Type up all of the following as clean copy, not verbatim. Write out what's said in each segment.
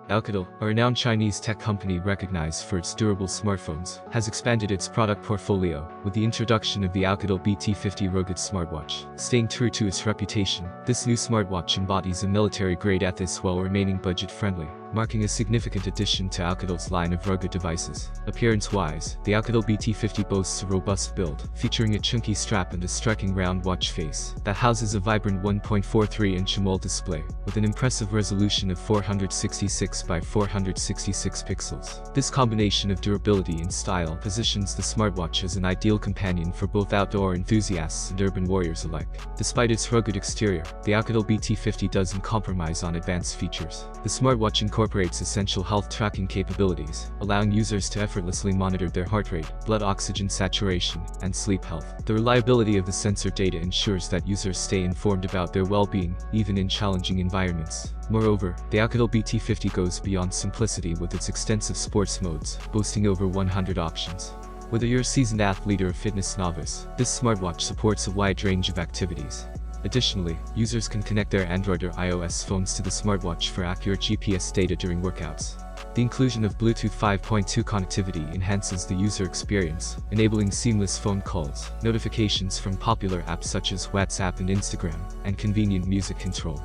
Oukitel, a renowned Chinese tech company recognized for its durable smartphones, has expanded its product portfolio with the introduction of the Oukitel BT50 rugged smartwatch. Staying true to its reputation, this new smartwatch embodies a military-grade ethos while remaining budget-friendly, marking a significant addition to Oukitel's line of rugged devices. Appearance-wise, the Oukitel BT50 boasts a robust build, featuring a chunky strap and a striking round watch face that houses a vibrant 1.43-inch AMOLED display, with an impressive resolution of 466 by 466 pixels. This combination of durability and style positions the smartwatch as an ideal companion for both outdoor enthusiasts and urban warriors alike. Despite its rugged exterior, the Oukitel BT50 doesn't compromise on advanced features. The smartwatch incorporates essential health tracking capabilities, allowing users to effortlessly monitor their heart rate, blood oxygen saturation, and sleep health. The reliability of the sensor data ensures that users stay informed about their well-being, even in challenging environments. Moreover, the Oukitel BT50 goes beyond simplicity with its extensive sports modes, boasting over 100 options. Whether you're a seasoned athlete or a fitness novice, this smartwatch supports a wide range of activities. Additionally, users can connect their Android or iOS phones to the smartwatch for accurate GPS data during workouts. The inclusion of Bluetooth 5.2 connectivity enhances the user experience, enabling seamless phone calls, notifications from popular apps such as WhatsApp and Instagram, and convenient music control.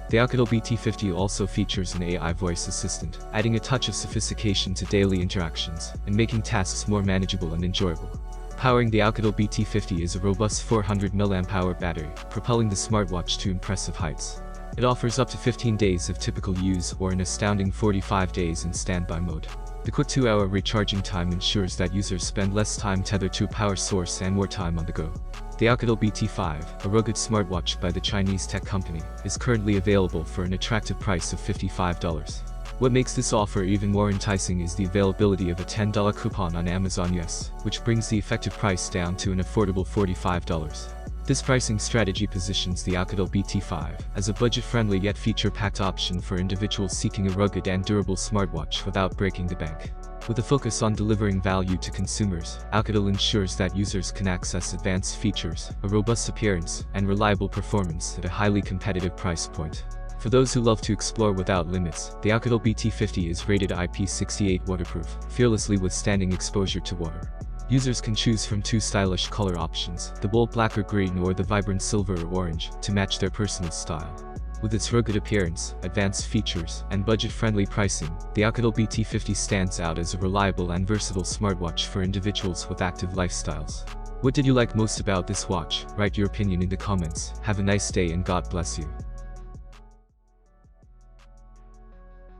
The Oukitel BT50 also features an AI voice assistant, adding a touch of sophistication to daily interactions and making tasks more manageable and enjoyable. Powering the Oukitel BT50 is a robust 400 mAh battery, propelling the smartwatch to impressive heights. It offers up to 15 days of typical use or an astounding 45 days in standby mode. The quick 2-hour recharging time ensures that users spend less time tethered to a power source and more time on the go. The Oukitel BT5, a rugged smartwatch by the Chinese tech company, is currently available for an attractive price of $55. What makes this offer even more enticing is the availability of a $10 coupon on Amazon US, which brings the effective price down to an affordable $45. This pricing strategy positions the Oukitel BT5 as a budget-friendly yet feature-packed option for individuals seeking a rugged and durable smartwatch without breaking the bank. With a focus on delivering value to consumers, Oukitel ensures that users can access advanced features, a robust appearance, and reliable performance at a highly competitive price point. For those who love to explore without limits, the Oukitel BT50 is rated IP68 waterproof, fearlessly withstanding exposure to water. Users can choose from 2 stylish color options, the bold black or green or the vibrant silver or orange, to match their personal style. With its rugged appearance, advanced features, and budget-friendly pricing, the Oukitel BT50 stands out as a reliable and versatile smartwatch for individuals with active lifestyles. What did you like most about this watch? Write your opinion in the comments. Have a nice day and God bless you.